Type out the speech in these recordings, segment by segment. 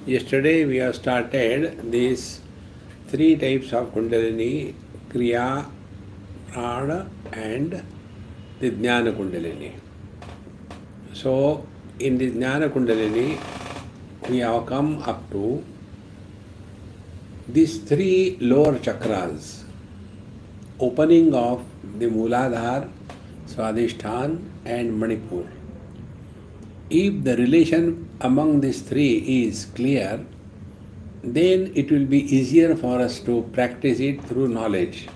Yesterday we have started these three types of Kundalini, Kriya, Prana and the Jnana Kundalini. So, in the Jnana Kundalini, we have come up to these three lower chakras, opening of the Muladhara, Vaasishtha and Manipur. If the relation among these three is clear, then it will be easier for us to practice it through knowledge.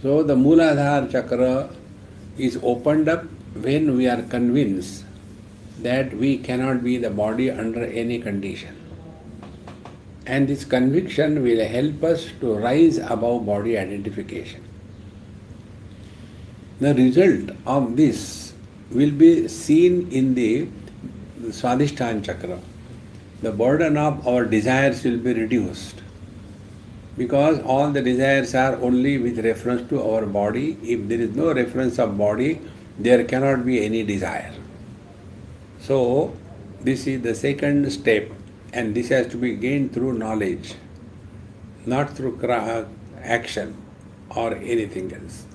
So the Muladhara Chakra is opened up when we are convinced that we cannot be the body under any condition. And this conviction will help us to rise above body identification. The result of this will be seen in the Vaasishtha Chakra. The burden of our desires will be reduced, because all the desires are only with reference to our body. If there is no reference of body, there cannot be any desire. So, this is the second step, and this has to be gained through knowledge, not through action or anything else.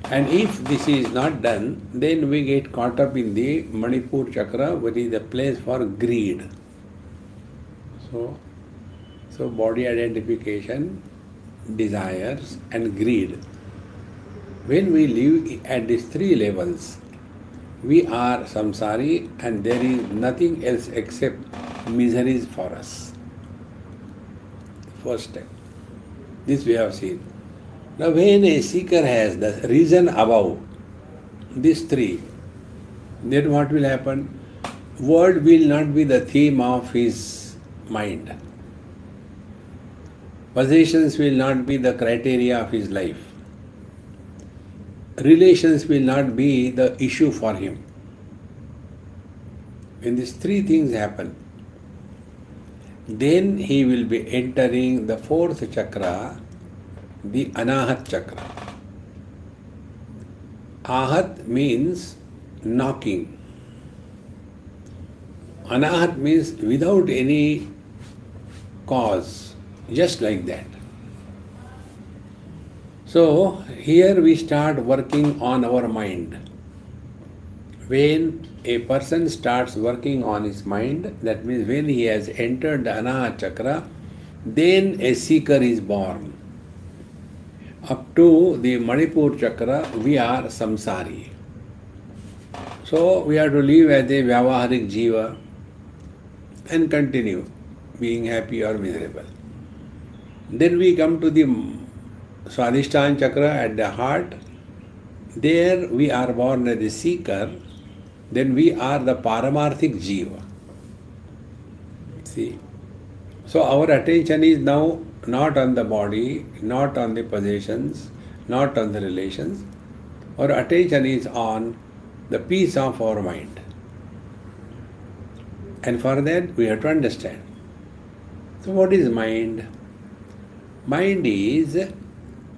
And if this is not done, then we get caught up in the Manipur Chakra, which is the place for greed. So body identification, desires and greed. When we live at these three levels, we are samsari and there is nothing else except miseries for us. First step. This we have seen. Now when a seeker has the reason above these three, then what will happen? Word will not be the theme of his mind. Possessions will not be the criteria of his life. Relations will not be the issue for him. When these three things happen, then he will be entering the fourth chakra, the Anahat Chakra. Ahat means knocking. Anahat means without any cause, just like that. So, here we start working on our mind. When a person starts working on his mind, that means when he has entered the Anahat Chakra, then a seeker is born. Up to the Manipur Chakra, we are samsari. So, we have to live as a vyavaharik jiva and continue being happy or miserable. Then we come to the Vaasishtha Chakra at the heart. There we are born as a seeker. Then we are the paramarthik jiva. See. So our attention is now not on the body, not on the possessions, not on the relations. Our attention is on the peace of our mind. And for that we have to understand. So what is mind? Mind is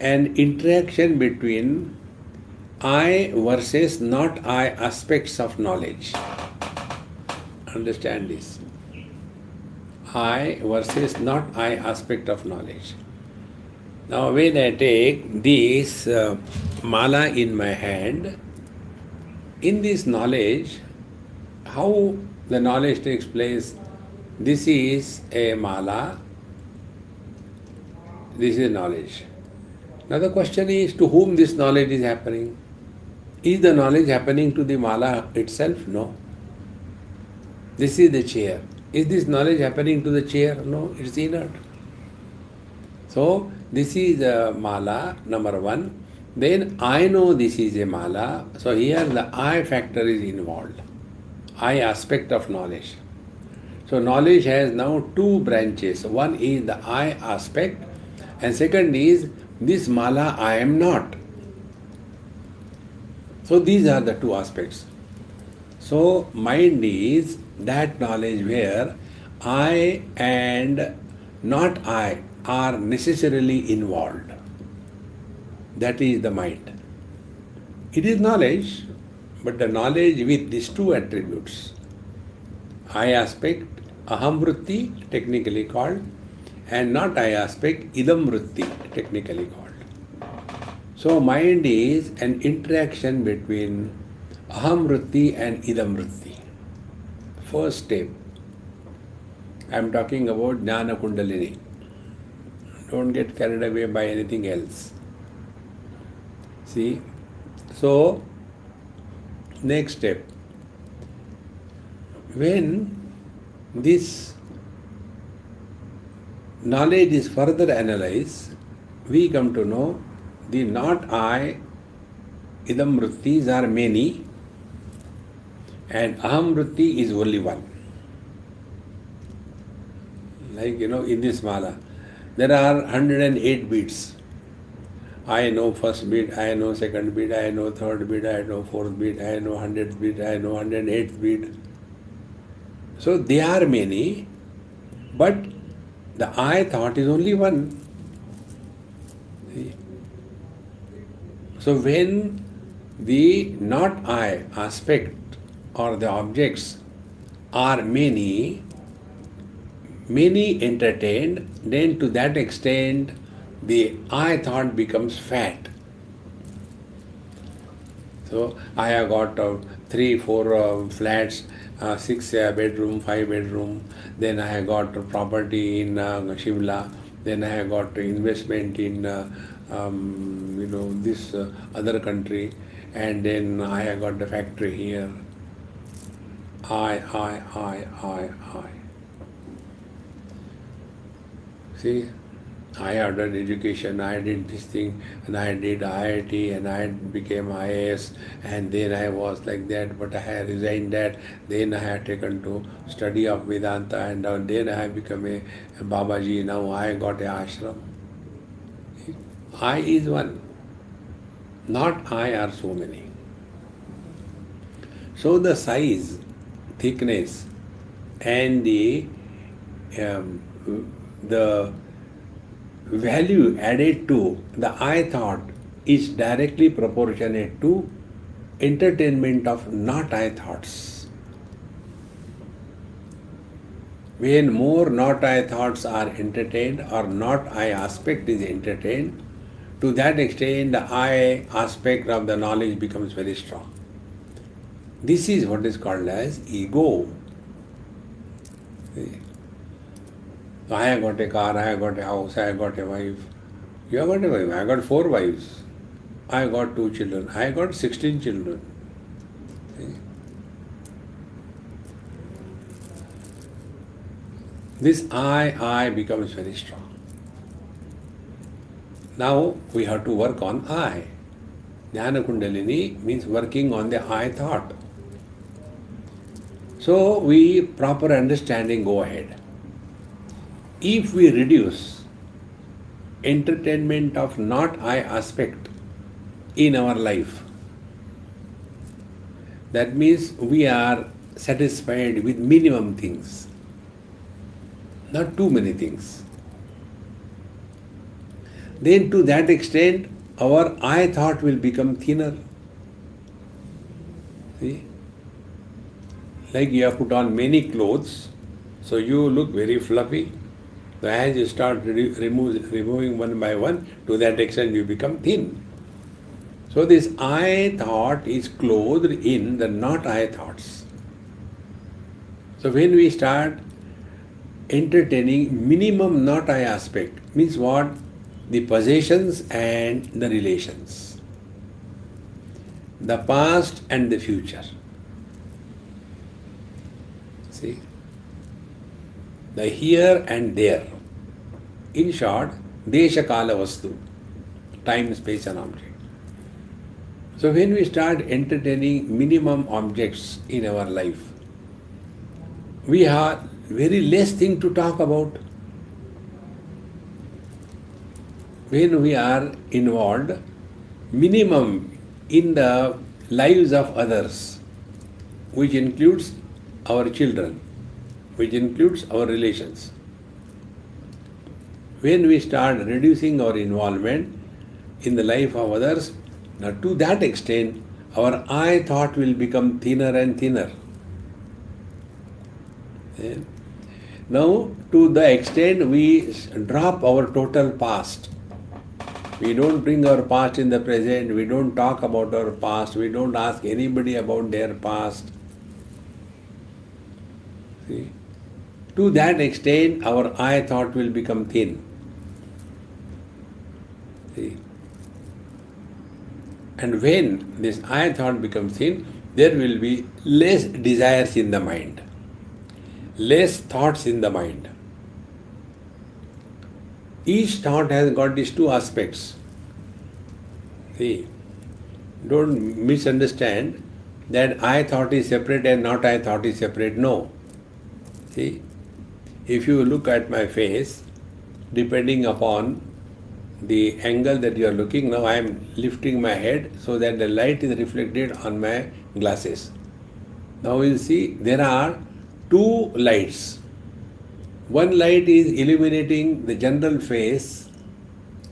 an interaction between I versus not I aspects of knowledge. Understand this. I versus not I aspect of knowledge. Now when I take this mala in my hand, in this knowledge, how the knowledge takes place? This is a mala, this is knowledge. Now the question is, to whom this knowledge is happening? Is the knowledge happening to the mala itself? No. This is the chair. Is this knowledge happening to the chair? No, it's inert. So, this is a mala, number one. Then I know this is a mala. So, here the I factor is involved. I aspect of knowledge. So, knowledge has now two branches. One is the I aspect, and second is this mala I am not. So, these are the two aspects. So, mind is that knowledge where I and not I are necessarily involved. That is the mind. It is knowledge, but the knowledge with these two attributes. I aspect, aham vritti, technically called, and not I aspect, idam vritti, technically called. So mind is an interaction between aham vritti and idam vritti. First step. I am talking about Jnana Kundalini. Don't get carried away by anything else. See? So, next step. When this knowledge is further analyzed, we come to know the not I, idam vrittis are many, and aham vritti is only one. Like, in this mala, there are 108 beats. I know first beat, I know second beat, I know third beat, I know fourth beat, I know 100th beat, I know 108th beat. So they are many, but the I thought is only one. See? So when the not I aspect or the objects are many entertained, then to that extent the I thought becomes fat. So I have got 3-4 flats, 6 bedroom, 5 bedroom, then I have got property in Shimla, then I have got investment in this other country, and then I have got the factory here. I. See, I have done education, I did this thing, and I did IIT, and I became IAS, and then I was like that, but I have resigned that, then I have taken to study of Vedanta, and then I have become a Babaji, now I got a ashram. I is one, not I are so many. So the size, thickness, and the value added to the I thought is directly proportionate to entertainment of not I thoughts. When more not I thoughts are entertained or not I aspect is entertained, to that extent the I aspect of the knowledge becomes very strong. This is what is called as ego. See? I have got a car, I have got a house, I have got a wife. You have got a wife, I have got 4 wives. I have got 2 children, I have got 16 children. See? This I becomes very strong. Now we have to work on I. Jnana Kundalini means working on the I thought. So we proper understanding go ahead. If we reduce entertainment of not I aspect in our life, that means we are satisfied with minimum things, not too many things. Then to that extent our I thought will become thinner. See? Like you have put on many clothes, so you look very fluffy. So as you start removing one by one, to that extent you become thin. So this I thought is clothed in the not I thoughts. So when we start entertaining minimum not I aspect, means what? The possessions and the relations, the past and the future. See? The here and there. In short, desha kala vastu, time, space and object. So when we start entertaining minimum objects in our life, we have very less thing to talk about. When we are involved minimum in the lives of others, which includes our children, which includes our relations. When we start reducing our involvement in the life of others, now to that extent our I thought will become thinner and thinner. Eh? Now, to the extent we drop our total past, we don't bring our past in the present, we don't talk about our past, we don't ask anybody about their past. See? To that extent, our I thought will become thin. See? And when this I thought becomes thin, there will be less desires in the mind, less thoughts in the mind. Each thought has got these two aspects. See, don't misunderstand that I thought is separate and not I thought is separate. No. See, if you look at my face, depending upon the angle that you are looking, now I am lifting my head so that the light is reflected on my glasses. Now you see there are two lights. One light is illuminating the general face,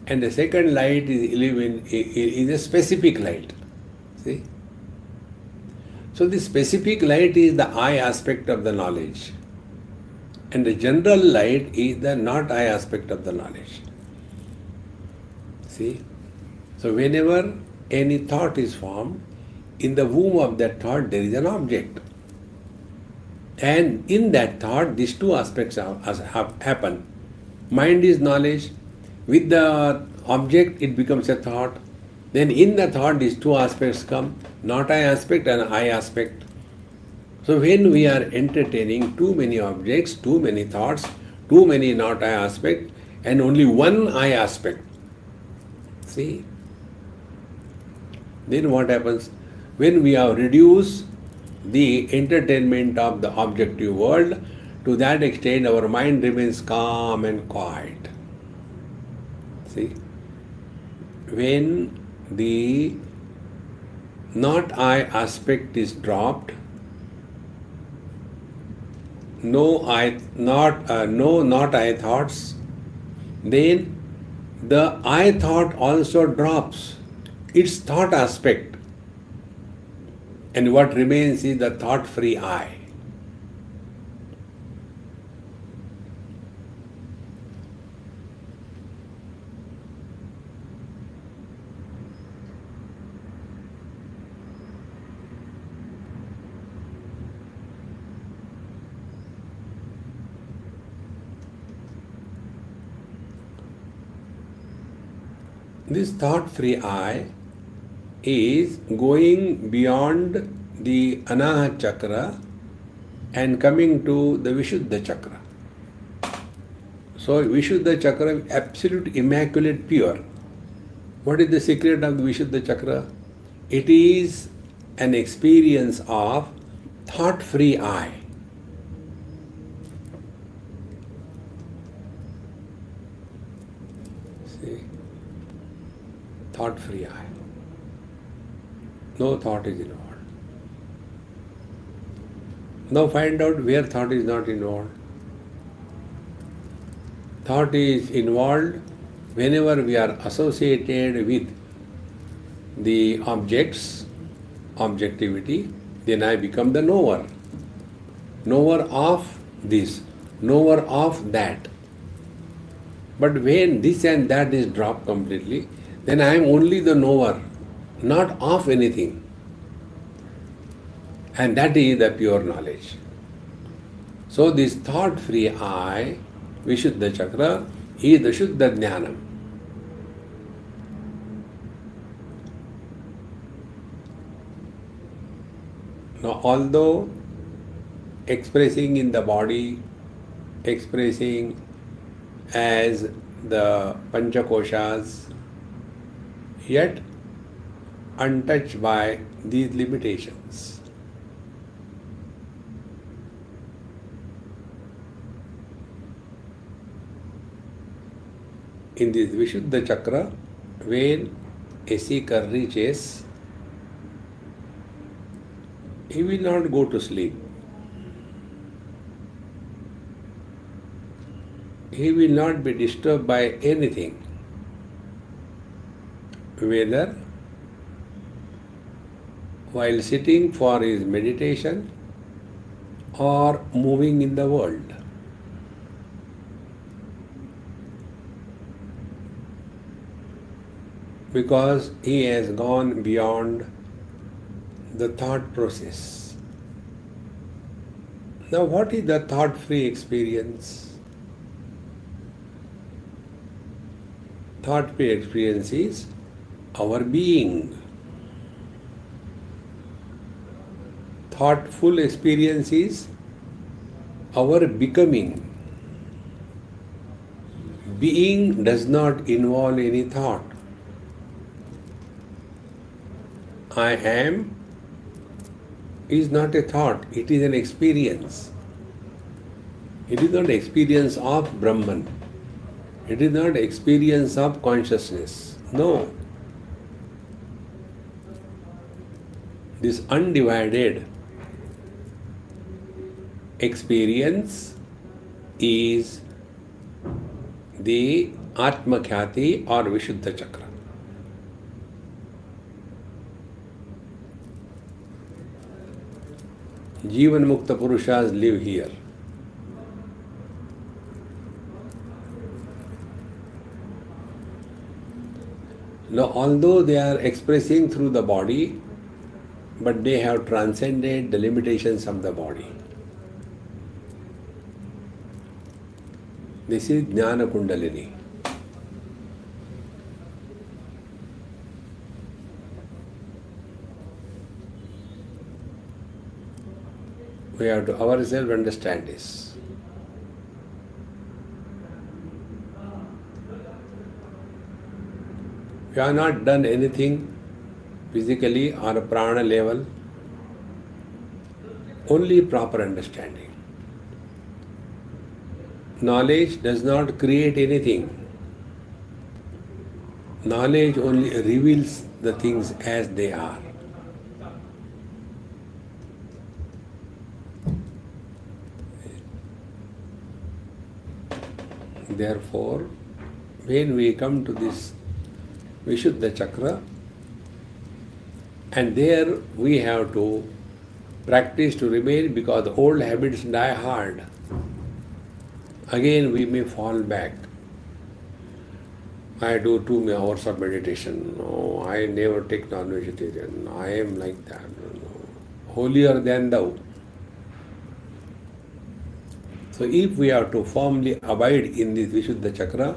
and the second light is a specific light. See? So the specific light is the I aspect of the knowledge, and the general light is the not I aspect of the knowledge. See? So whenever any thought is formed, in the womb of that thought there is an object. And in that thought, these two aspects happen. Mind is knowledge. With the object, it becomes a thought. Then in the thought, these two aspects come, not I aspect and I aspect. So when we are entertaining too many objects, too many thoughts, too many not I aspect, and only one I aspect, see, then what happens? When we have reduced the entertainment of the objective world, to that extent our mind remains calm and quiet. See, when the not I aspect is dropped, no not I thoughts, then the I thought also drops its thought aspect, and what remains is the thought-free I. This thought-free I is going beyond the Anahat Chakra and coming to the Vishuddha Chakra. So Vishuddha Chakra, absolute, immaculate, pure. What is the secret of the Vishuddha Chakra? It is an experience of thought-free I. See? Thought-free I. No thought is involved. Now find out where thought is not involved. Thought is involved whenever we are associated with the objects, objectivity, then I become the knower. Knower of this, knower of that. But when this and that is dropped completely, then I am only the knower, not of anything. And that is the pure knowledge. So this thought-free I, Vishuddha Chakra, is the Shuddha Jnanam. Now, although expressing in the body, expressing as the Panchakoshas, yet untouched by these limitations. In this Vishuddha Chakra, when a seeker reaches, he will not go to sleep. He will not be disturbed by anything, whether while sitting for his meditation or moving in the world. Because he has gone beyond the thought process. Now, what is the thought-free experience? Thought-free experience is our being. Thoughtful experience is our becoming. Being does not involve any thought. I am is not a thought, it is an experience. It is not an experience of Brahman. It is not an experience of consciousness. No. This undivided experience is the Atma Khyati or Vishuddha Chakra. Jivan Mukta Purushas live here. Now, although they are expressing through the body, but they have transcended the limitations of the body. This is Jnana Kundalini. We have to ourselves understand this. We have not done anything physically or a prana level, only proper understanding. Knowledge does not create anything. Knowledge only reveals the things as they are. Therefore, when we come to this Vishuddha Chakra, and there we have to practice to remain, because the old habits die hard. Again we may fall back. I do 2 hours of meditation. No, I never take non-vegetarian. I am like that. No. Holier than thou. So if we have to firmly abide in this Vishuddha Chakra,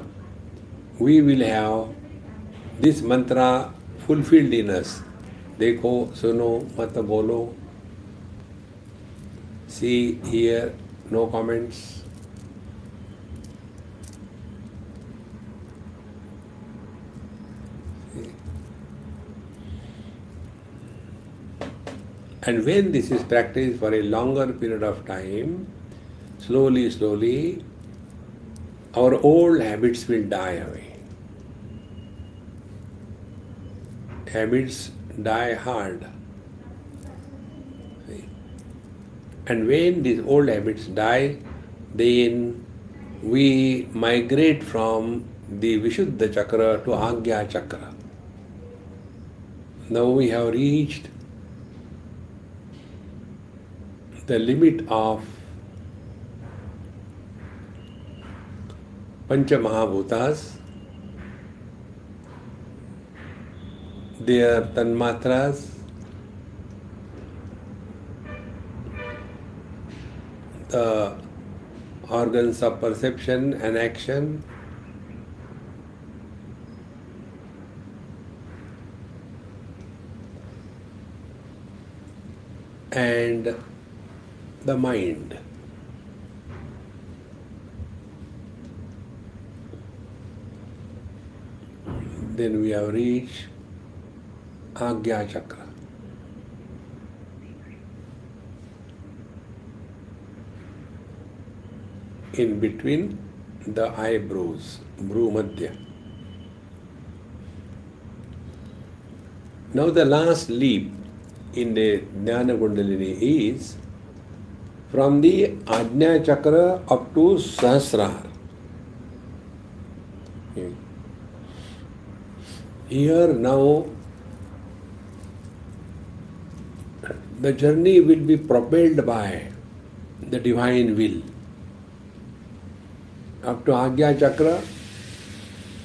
we will have this mantra fulfilled in us. Dekho, suno, mat bolo. See, hear, no comments. And when this is practiced for a longer period of time, slowly, slowly, our old habits will die away. Habits die hard. And when these old habits die, then we migrate from the Vishuddha Chakra to Agya Chakra. Now we have reached the limit of Pancha Mahabhutas, their tanmatras, the organs of perception and action, and the mind. Then we have reached Agya Chakra. In between the eyebrows, Bru Madhya. Now the last leap in the Jnana Kundalini is from the Ajna Chakra up to Sahasrara. Here now the journey will be propelled by the divine will. Up to Agya Chakra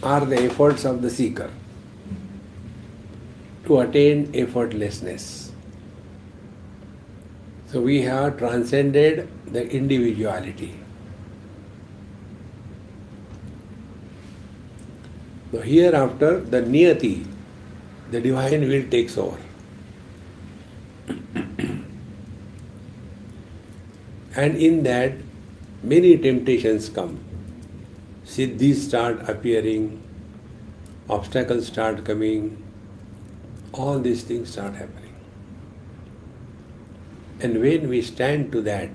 are the efforts of the seeker to attain effortlessness. So we have transcended the individuality. So hereafter the niyati, the divine will takes over. And in that many temptations come. Siddhis start appearing, obstacles start coming, all these things start happening. And when we stand to that,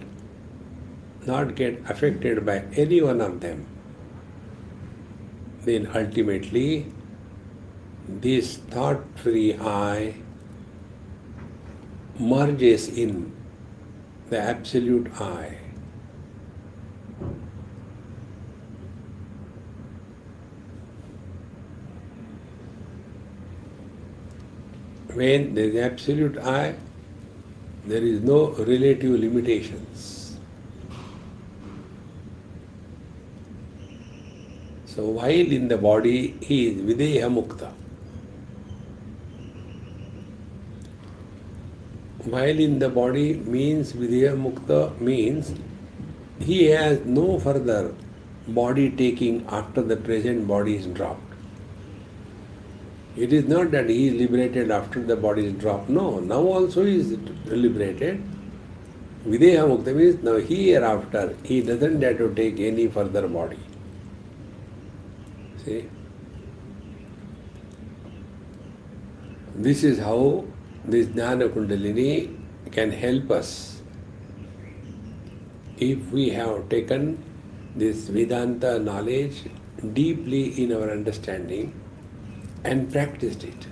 not get affected by any one of them, then ultimately this thought-free I merges in the absolute I. When there is absolute I, there is no relative limitations. So while in the body, he is Videha Mukta. While in the body means Videha Mukta means he has no further body taking after the present body is dropped. It is not that he is liberated after the body is dropped. No, now also he is liberated. Videha Mukta means now hereafter he doesn't have to take any further body. See? This is how this Jnana Kundalini can help us if we have taken this Vedanta knowledge deeply in our understanding and practiced it.